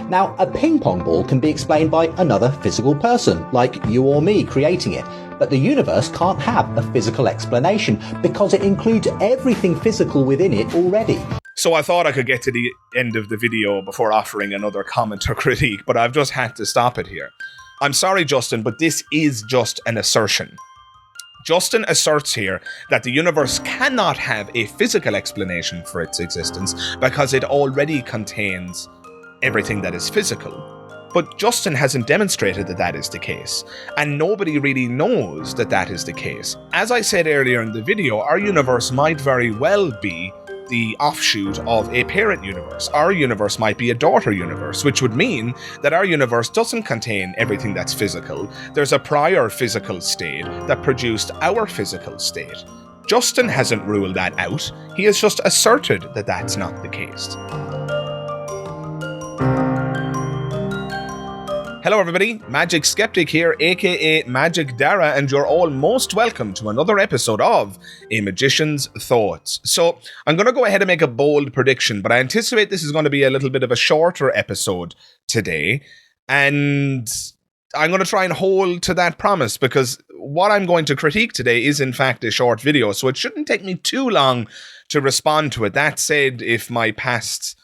Now, a ping pong ball can be explained by another physical person, like you or me creating it. But the universe can't have a physical explanation because it includes everything physical within it already. So I thought I could get to the end of the video before offering another comment or critique, but I've just had to stop it here. I'm sorry, Justin, but this is just an assertion. Justin asserts here that the universe cannot have a physical explanation for its existence because it already contains everything that is physical. But Justin hasn't demonstrated that that is the case, and nobody really knows that that is the case. As I said earlier in the video, our universe might very well be the offshoot of a parent universe. Our universe might be a daughter universe, which would mean that our universe doesn't contain everything that's physical. There's a prior physical state that produced our physical state. Justin hasn't ruled that out. He has just asserted that that's not the case. Hello everybody, Magic Skeptic here, aka Magic Dara, and you're all most welcome to another episode of A Magician's Thoughts. So, I'm going to go ahead and make a bold prediction, but I anticipate this is going to be a little bit of a shorter episode today, and I'm going to try and hold to that promise, because what I'm going to critique today is in fact a short video, so it shouldn't take me too long to respond to it. That said, if my past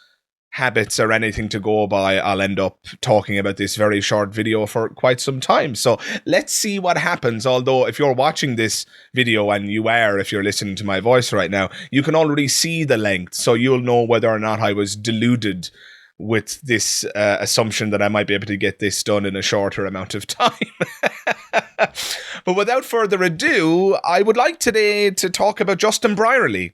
habits or anything to go by, I'll end up talking about this very short video for quite some time. So let's see what happens. Although if you're watching this video, and you are if you're listening to my voice right now, you can already see the length, so you'll know whether or not I was deluded with this assumption that I might be able to get this done in a shorter amount of time. But without further ado, I would like today to talk about Justin Brierley,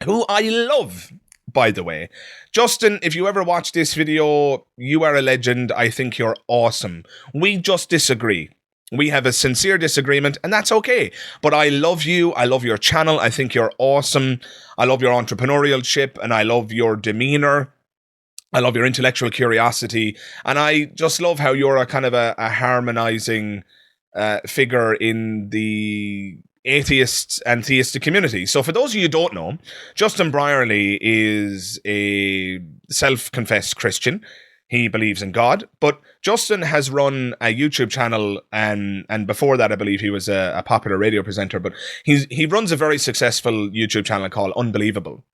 who I love, by the way. Justin, if you ever watch this video, you are a legend. I think you're awesome. We just disagree. We have a sincere disagreement, and that's okay. But I love you. I love your channel. I think you're awesome. I love your entrepreneurialship, and I love your demeanor. I love your intellectual curiosity. And I just love how you're a kind of a harmonizing figure in the atheist and theistic community. So for those of you who don't know, Justin Brierley is a self-confessed Christian. He believes in God, but Justin has run a YouTube channel, and before that I believe he was a popular radio presenter, but he runs a very successful YouTube channel called Unbelievable.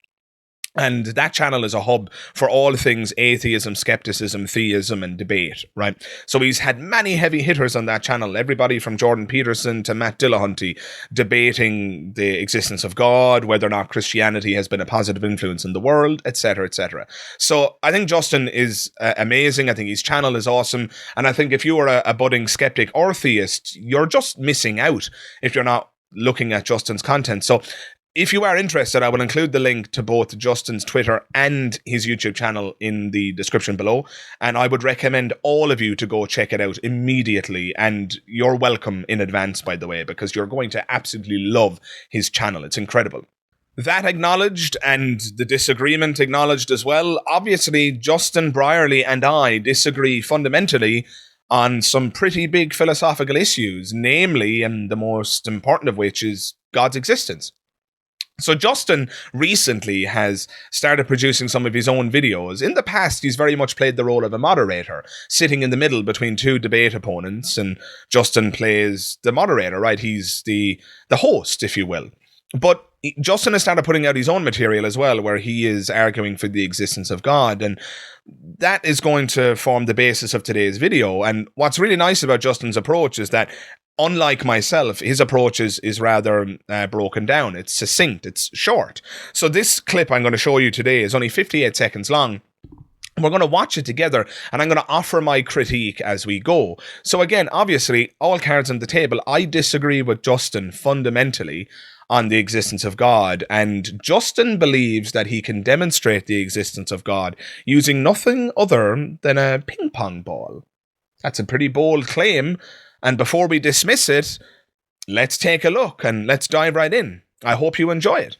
And that channel is a hub for all things atheism, skepticism, theism, and debate, right? So he's had many heavy hitters on that channel, everybody from Jordan Peterson to Matt Dillahunty, debating the existence of God, whether or not Christianity has been a positive influence in the world, etc., etc. So I think Justin is amazing. I think his channel is awesome. And I think if you are a budding skeptic or theist, you're just missing out if you're not looking at Justin's content. So if you are interested, I will include the link to both Justin's Twitter and his YouTube channel in the description below. And I would recommend all of you to go check it out immediately. And you're welcome in advance, by the way, because you're going to absolutely love his channel. It's incredible. That acknowledged, and the disagreement acknowledged as well. Obviously, Justin Brierley and I disagree fundamentally on some pretty big philosophical issues, namely, and the most important of which is God's existence. So Justin recently has started producing some of his own videos. In the past, he's very much played the role of a moderator, sitting in the middle between two debate opponents, and Justin plays the moderator, right? He's the host, if you will. But Justin has started putting out his own material as well, where he is arguing for the existence of God, and that is going to form the basis of today's video. And what's really nice about Justin's approach is that, unlike myself, his approach is rather broken down. It's succinct. It's short. So this clip I'm going to show you today is only 58 seconds long. We're going to watch it together, and I'm going to offer my critique as we go. So again, obviously, all cards on the table. I disagree with Justin fundamentally on the existence of God, and Justin believes that he can demonstrate the existence of God using nothing other than a ping pong ball. That's a pretty bold claim. And before we dismiss it, let's take a look and let's dive right in. I hope you enjoy it.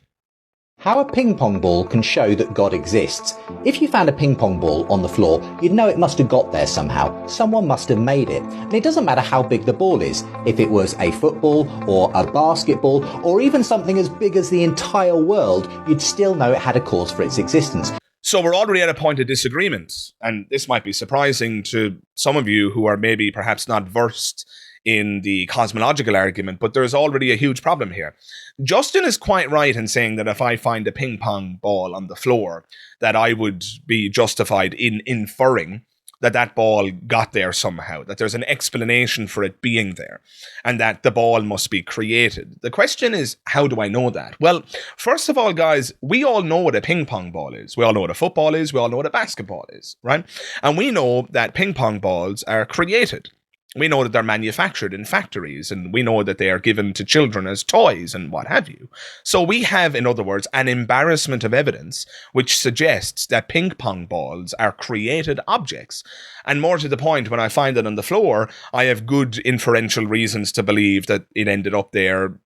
How a ping pong ball can show that God exists. If you found a ping pong ball on the floor, you'd know it must have got there somehow. Someone must have made it. And it doesn't matter how big the ball is. If it was a football or a basketball or even something as big as the entire world, you'd still know it had a cause for its existence. So we're already at a point of disagreement, and this might be surprising to some of you who are maybe perhaps not versed in the cosmological argument, but there's already a huge problem here. Justin is quite right in saying that if I find a ping pong ball on the floor, that I would be justified in inferring that that ball got there somehow, that there's an explanation for it being there, and that the ball must be created. The question is, how do I know that? Well, first of all, guys, we all know what a ping pong ball is. We all know what a football is. We all know what a basketball is, right? And we know that ping pong balls are created. We know that they're manufactured in factories, and we know that they are given to children as toys and what have you. So we have, in other words, an embarrassment of evidence which suggests that ping pong balls are created objects. And more to the point, when I find it on the floor, I have good inferential reasons to believe that it ended up there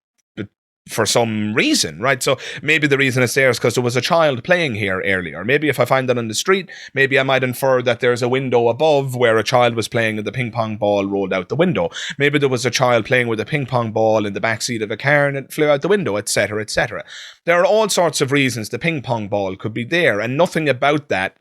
for some reason, right? So maybe the reason it's there is because there was a child playing here earlier. Maybe if I find that on the street, maybe I might infer that there's a window above where a child was playing and the ping pong ball rolled out the window. Maybe there was a child playing with a ping pong ball in the backseat of a car and it flew out the window, etc., etc. There are all sorts of reasons the ping pong ball could be there, and nothing about that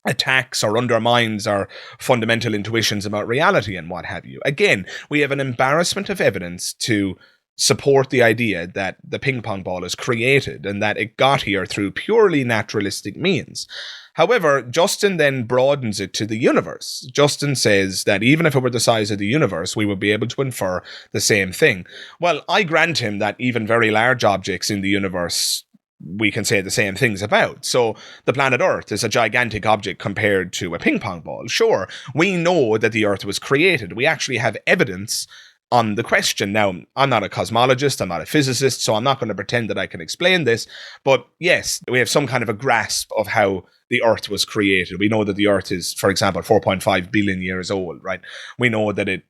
attacks or undermines our fundamental intuitions about reality and what have you. Again, we have an embarrassment of evidence to support the idea that the ping pong ball is created and that it got here through purely naturalistic means. However, Justin then broadens it to the universe. Justin says that even if it were the size of the universe, we would be able to infer the same thing. Well, I grant him that even very large objects in the universe we can say the same things about. So the planet Earth is a gigantic object compared to a ping pong ball. Sure, we know that the Earth was created. We actually have evidence on the question. Now, I'm not a cosmologist, I'm not a physicist, so I'm not going to pretend that I can explain this, but yes, we have some kind of a grasp of how the Earth was created. We know that the Earth is, for example, 4.5 billion years old, right? We know that it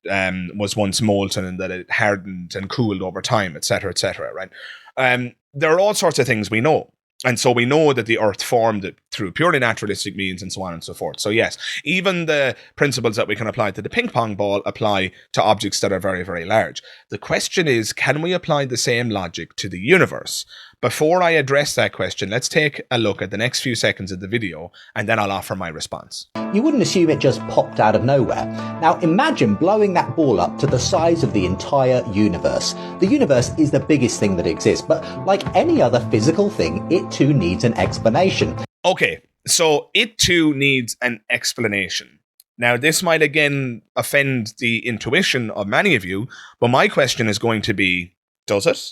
was once molten and that it hardened and cooled over time, etc., right? There are all sorts of things we know. And so we know that the Earth formed it through purely naturalistic means and so on and so forth. So yes, even the principles that we can apply to the ping pong ball apply to objects that are very, very large. The question is, can we apply the same logic to the universe? Before I address that question, let's take a look at the next few seconds of the video, and then I'll offer my response. You wouldn't assume it just popped out of nowhere. Now imagine blowing that ball up to the size of the entire universe. The universe is the biggest thing that exists, but like any other physical thing, it too needs an explanation. Okay, so it too needs an explanation. Now, this might again offend the intuition of many of you, but my question is going to be, does it?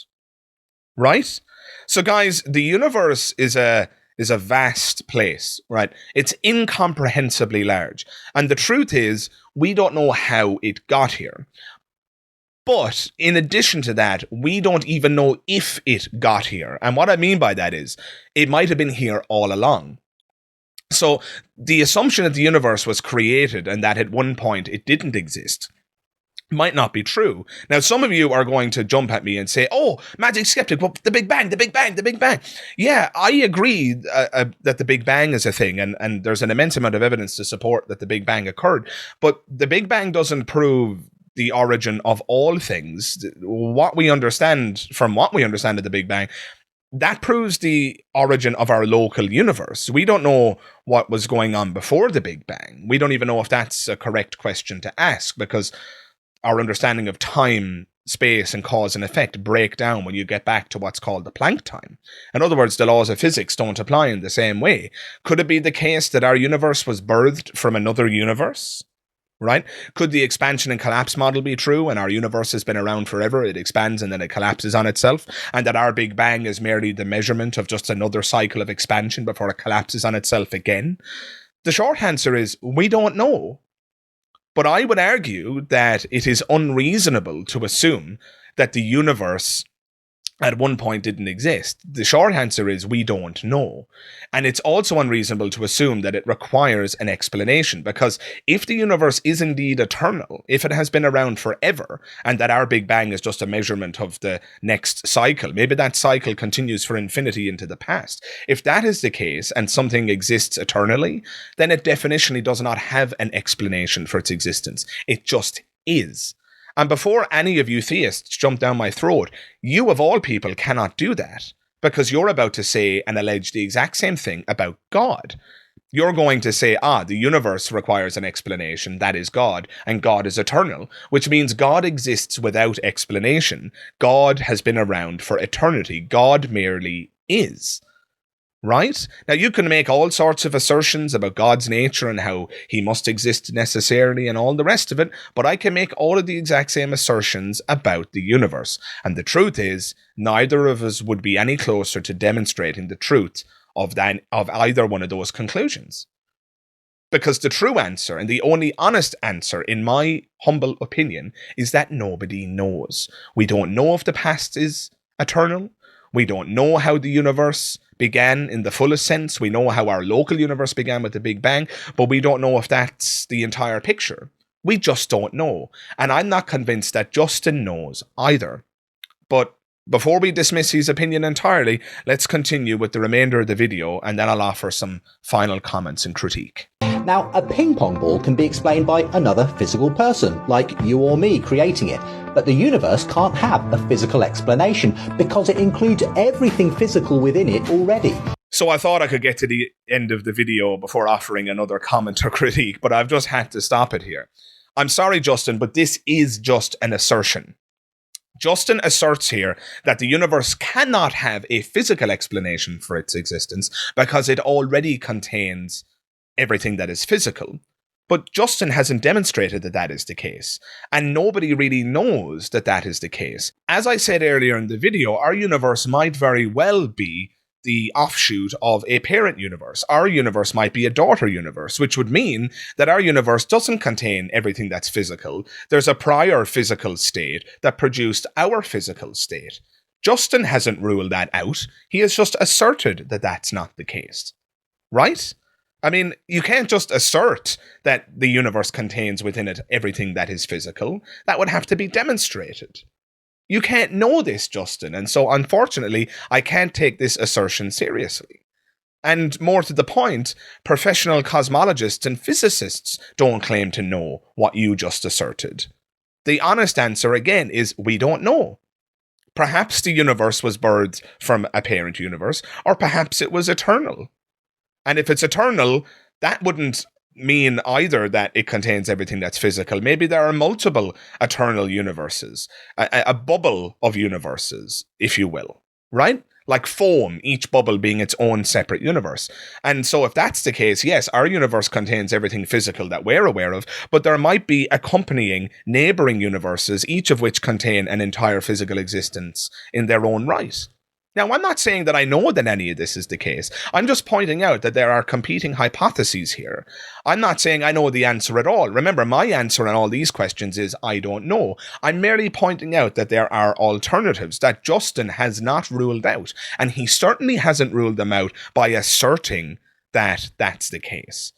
Right? So guys, the universe is a vast place, right? It's incomprehensibly large. And the truth is, we don't know how it got here. But in addition to that, we don't even know if it got here. And what I mean by that is, it might have been here all along. So the assumption that the universe was created and that at one point it didn't exist might not be true. Now, some of you are going to jump at me and say, oh, Magic Skeptic, well, the Big Bang, the Big Bang, the Big Bang. Yeah, I agree that the Big Bang is a thing, and there's an immense amount of evidence to support that the Big Bang occurred. But the Big Bang doesn't prove the origin of all things. What we understand of the Big Bang, that proves the origin of our local universe. We don't know what was going on before the Big Bang. We don't even know if that's a correct question to ask, because our understanding of time, space, and cause and effect break down when you get back to what's called the Planck time. In other words, the laws of physics don't apply in the same way. Could it be the case that our universe was birthed from another universe? Right? Could the expansion and collapse model be true, and our universe has been around forever, it expands and then it collapses on itself, and that our Big Bang is merely the measurement of just another cycle of expansion before it collapses on itself again? The short answer is, we don't know. But I would argue that it is unreasonable to assume that the universe at one point didn't exist. The short answer is we don't know. And it's also unreasonable to assume that it requires an explanation, because if the universe is indeed eternal, if it has been around forever, and that our Big Bang is just a measurement of the next cycle, maybe that cycle continues for infinity into the past. If that is the case, and something exists eternally, then it definitionally does not have an explanation for its existence. It just is. And before any of you theists jump down my throat, you of all people cannot do that. because you're about to say and allege the exact same thing about God. You're going to say, the universe requires an explanation, that is God, and God is eternal, which means God exists without explanation. God has been around for eternity. God merely is. Right? Now, you can make all sorts of assertions about God's nature and how he must exist necessarily and all the rest of it, but I can make all of the exact same assertions about the universe. And the truth is, neither of us would be any closer to demonstrating the truth of either one of those conclusions. Because the true answer, and the only honest answer, in my humble opinion, is that nobody knows. We don't know if the past is eternal. We don't know how the universe began in the fullest sense. We know how our local universe began with the Big Bang, but we don't know if that's the entire picture. We just don't know. And I'm not convinced that Justin knows either. But before we dismiss his opinion entirely, let's continue with the remainder of the video, and then I'll offer some final comments and critique. Now, a ping pong ball can be explained by another physical person, like you or me creating it. But the universe can't have a physical explanation because it includes everything physical within it already. So I thought I could get to the end of the video before offering another comment or critique, but I've just had to stop it here. I'm sorry, Justin, but this is just an assertion. Justin asserts here that the universe cannot have a physical explanation for its existence because it already contains everything that is physical. But Justin hasn't demonstrated that that is the case, and nobody really knows that that is the case. As I said earlier in the video, our universe might very well be the offshoot of a parent universe. Our universe might be a daughter universe, which would mean that our universe doesn't contain everything that's physical. There's a prior physical state that produced our physical state. Justin hasn't ruled that out. He has just asserted that that's not the case. Right? I mean, you can't just assert that the universe contains within it everything that is physical. That would have to be demonstrated. You can't know this, Justin, and so unfortunately, I can't take this assertion seriously. And more to the point, professional cosmologists and physicists don't claim to know what you just asserted. The honest answer, again, is we don't know. Perhaps the universe was birthed from a parent universe, or perhaps it was eternal. And if it's eternal, that wouldn't mean either that it contains everything that's physical. Maybe there are multiple eternal universes, a bubble of universes, if you will, right? Like foam, each bubble being its own separate universe. And so if that's the case, yes, our universe contains everything physical that we're aware of, but there might be accompanying neighboring universes, each of which contain an entire physical existence in their own right. Now, I'm not saying that I know that any of this is the case. I'm just pointing out that there are competing hypotheses here. I'm not saying I know the answer at all. Remember, my answer on all these questions is I don't know. I'm merely pointing out that there are alternatives that Justin has not ruled out, and he certainly hasn't ruled them out by asserting that that's the case.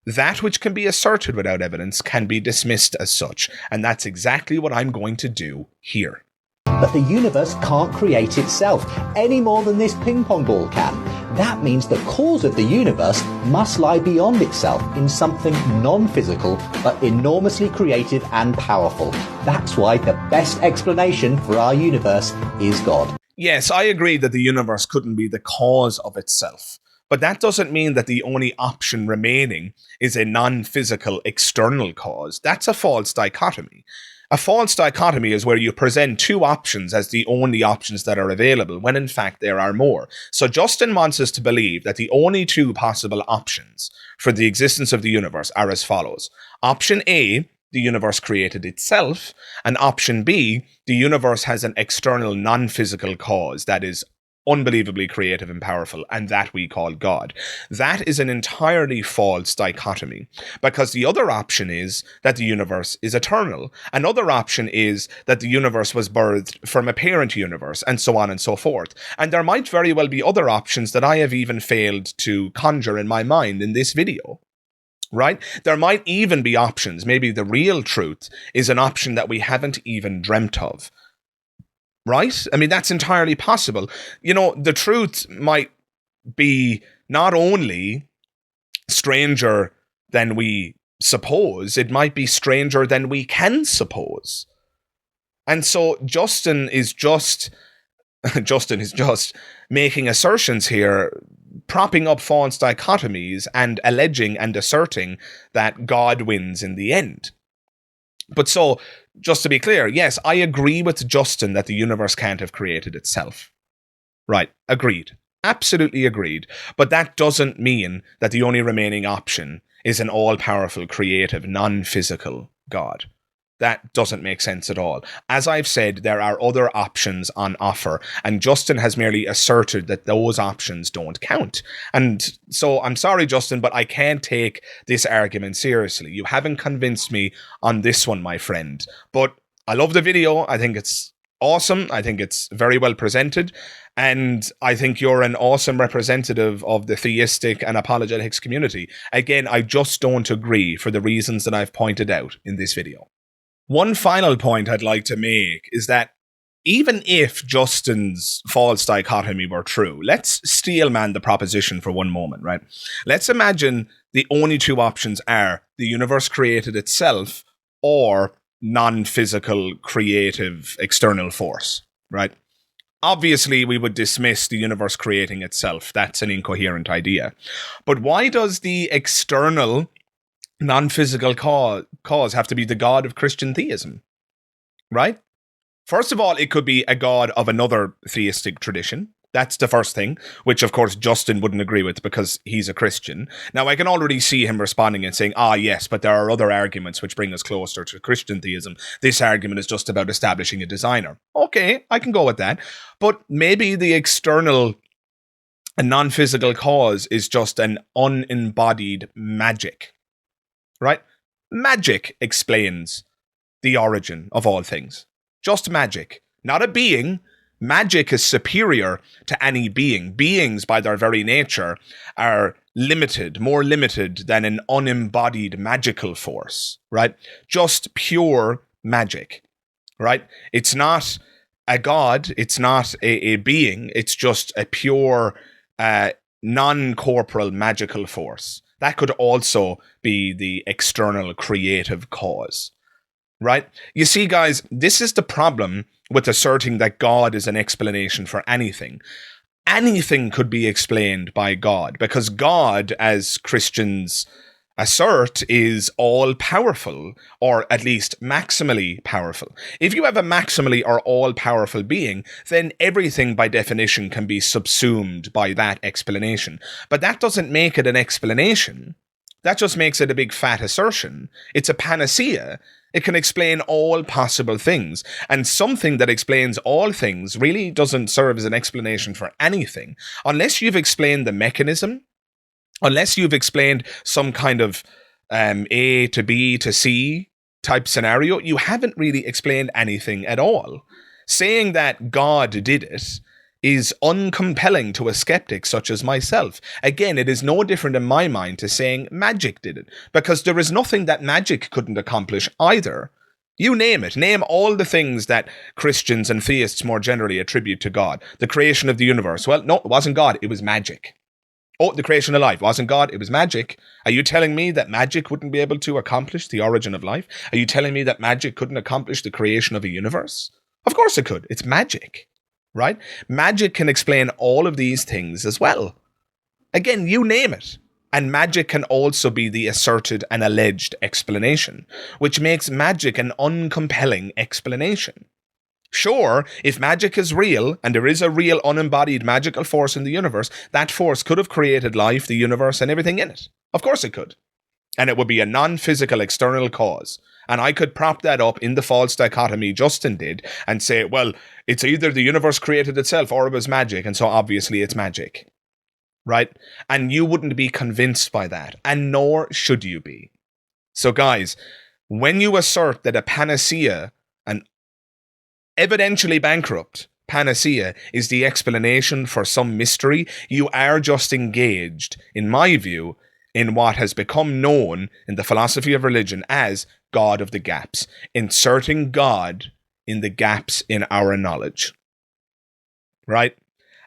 That which can be asserted without evidence can be dismissed as such, and that's exactly what I'm going to do here. But the universe can't create itself any more than this ping pong ball can. That means the cause of the universe must lie beyond itself in something non-physical but enormously creative and powerful. That's why the best explanation for our universe is God. Yes, I agree that the universe couldn't be the cause of itself. But that doesn't mean that the only option remaining is a non-physical external cause. That's a false dichotomy. A false dichotomy is where you present two options as the only options that are available, when in fact there are more. So Justin wants us to believe that the only two possible options for the existence of the universe are as follows. Option A, the universe created itself, and option B, the universe has an external non-physical cause that is unbelievably creative and powerful, and that we call God. That is an entirely false dichotomy, because the other option is that the universe is eternal. Another option is that the universe was birthed from a parent universe, and so on and so forth. And there might very well be other options that I have even failed to conjure in my mind in this video. Right? There might even be options. Maybe the real truth is an option that we haven't even dreamt of. Right? I mean, that's entirely possible. You know, the truth might be not only stranger than we suppose, it might be stranger than we can suppose. And so Justin is just Justin is just making assertions here, propping up false dichotomies and alleging and asserting that God wins in the end. But so, just to be clear, yes, I agree with Justin that the universe can't have created itself. Right, agreed. Absolutely agreed. But that doesn't mean that the only remaining option is an all-powerful, creative, non-physical God. That doesn't make sense at all. As I've said, there are other options on offer, and Justin has merely asserted that those options don't count. And so I'm sorry, Justin, but I can't take this argument seriously. You haven't convinced me on this one, my friend. But I love the video. I think it's awesome. I think it's very well presented. And I think you're an awesome representative of the theistic and apologetics community. Again, I just don't agree for the reasons that I've pointed out in this video. One final point I'd like to make is that even if Justin's false dichotomy were true, let's steelman the proposition for one moment, right? Let's imagine the only two options are the universe created itself or non-physical, creative, external force, right? Obviously, we would dismiss the universe creating itself. That's an incoherent idea. But why does the external non-physical cause have to be the God of Christian theism, right? First of all, it could be a God of another theistic tradition. That's the first thing, which of course Justin wouldn't agree with because he's a Christian. Now, I can already see him responding and saying, yes, but there are other arguments which bring us closer to Christian theism. This argument is just about establishing a designer. Okay, I can go with that. But maybe the external and non-physical cause is just an unembodied magic. Right? Magic explains the origin of all things. Just magic. Not a being. Magic is superior to any being. Beings, by their very nature, are limited, more limited than an unembodied magical force. Right? Just pure magic. Right? It's not a god. It's not a being. It's just a pure, non-corporal magical force. That could also be the external creative cause, right? You see, guys, this is the problem with asserting that God is an explanation for anything. Anything could be explained by God, because God, as Christians assert, is all-powerful, or at least maximally powerful. If you have a maximally or all-powerful being, then everything by definition can be subsumed by that explanation. But that doesn't make it an explanation. That just makes it a big fat assertion. It's a panacea. It can explain all possible things. And something that explains all things really doesn't serve as an explanation for anything. Unless you've explained the mechanism, unless you've explained some kind of A to B to C type scenario, you haven't really explained anything at all. Saying that God did it is uncompelling to a skeptic such as myself. Again, it is no different in my mind to saying magic did it, because there is nothing that magic couldn't accomplish either. You name it. Name all the things that Christians and theists more generally attribute to God. The creation of the universe. Well, no, it wasn't God. It was magic. Oh, the creation of life. Wasn't God. It was magic. Are you telling me that magic wouldn't be able to accomplish the origin of life? Are you telling me that magic couldn't accomplish the creation of a universe? Of course it could. It's magic, right? Magic can explain all of these things as well. Again, you name it. And magic can also be the asserted and alleged explanation, which makes magic an uncompelling explanation. Sure, if magic is real, and there is a real unembodied magical force in the universe, that force could have created life, the universe, and everything in it. Of course it could. And it would be a non-physical external cause. And I could prop that up in the false dichotomy Justin did and say, well, it's either the universe created itself or it was magic, and so obviously it's magic. Right? And you wouldn't be convinced by that, and nor should you be. So guys, when you assert that a panacea, an evidentially bankrupt panacea, is the explanation for some mystery, you are just engaged, in my view, in what has become known in the philosophy of religion as God of the gaps, inserting God in the gaps in our knowledge. Right?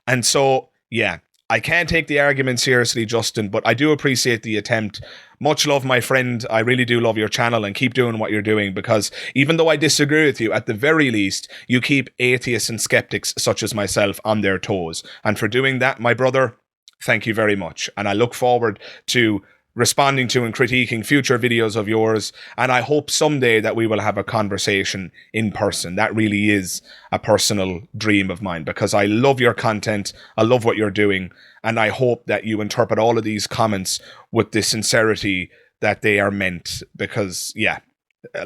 And so, yeah, I can't take the argument seriously, Justin, but I do appreciate the attempt. Much love, my friend. I really do love your channel, and keep doing what you're doing, because even though I disagree with you, at the very least, you keep atheists and skeptics such as myself on their toes. And for doing that, my brother, thank you very much. And I look forward to responding to and critiquing future videos of yours, and I hope someday that we will have a conversation in person. That really is a personal dream of mine, because I love your content, I love what you're doing, and I hope that you interpret all of these comments with the sincerity that they are meant, because, yeah,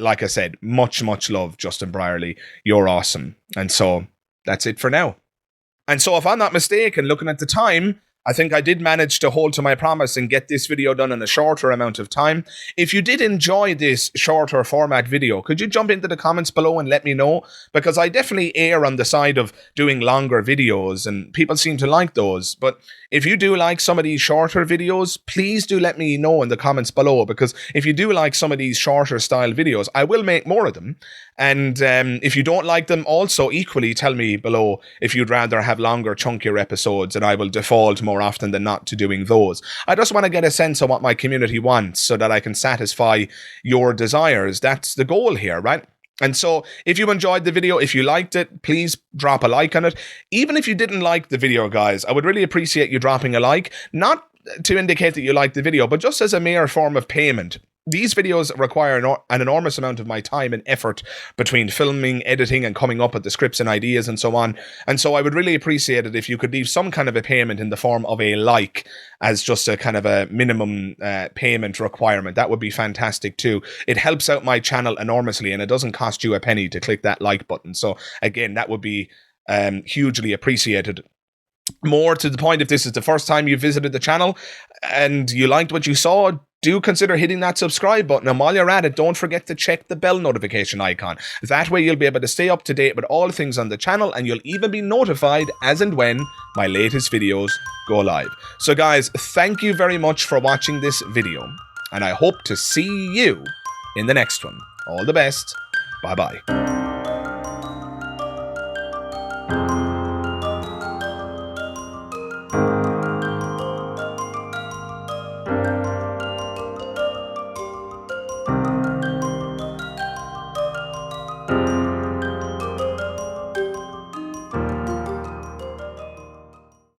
like I said, much love, Justin Brierley. You're awesome. And so that's it for now. And so if I'm not mistaken, looking at the time, I think I did manage to hold to my promise and get this video done in a shorter amount of time. If you did enjoy this shorter format video, could you jump into the comments below and let me know? Because I definitely err on the side of doing longer videos, and people seem to like those. But if you do like some of these shorter videos, please do let me know in the comments below, because if you do like some of these shorter style videos, I will make more of them. And if you don't like them, also equally tell me below if you'd rather have longer, chunkier episodes, and I will default more often than not to doing those. I just want to get a sense of what my community wants so that I can satisfy your desires. That's the goal here, right? And so if you enjoyed the video, if you liked it, please drop a like on it. Even if you didn't like the video, guys, I would really appreciate you dropping a like, not to indicate that you liked the video, but just as a mere form of payment. These videos require an enormous amount of my time and effort between filming, editing, and coming up with the scripts and ideas and so on. And so I would really appreciate it if you could leave some kind of a payment in the form of a like, as just a kind of a minimum payment requirement. That would be fantastic too. It helps out my channel enormously, and it doesn't cost you a penny to click that like button. So again, that would be hugely appreciated. More to the point, if this is the first time you visited the channel and you liked what you saw, do consider hitting that subscribe button. And while you're at it, don't forget to check the bell notification icon. That way you'll be able to stay up to date with all things on the channel, and you'll even be notified as and when my latest videos go live. So guys, thank you very much for watching this video, and I hope to see you in the next one. All the best. Bye-bye.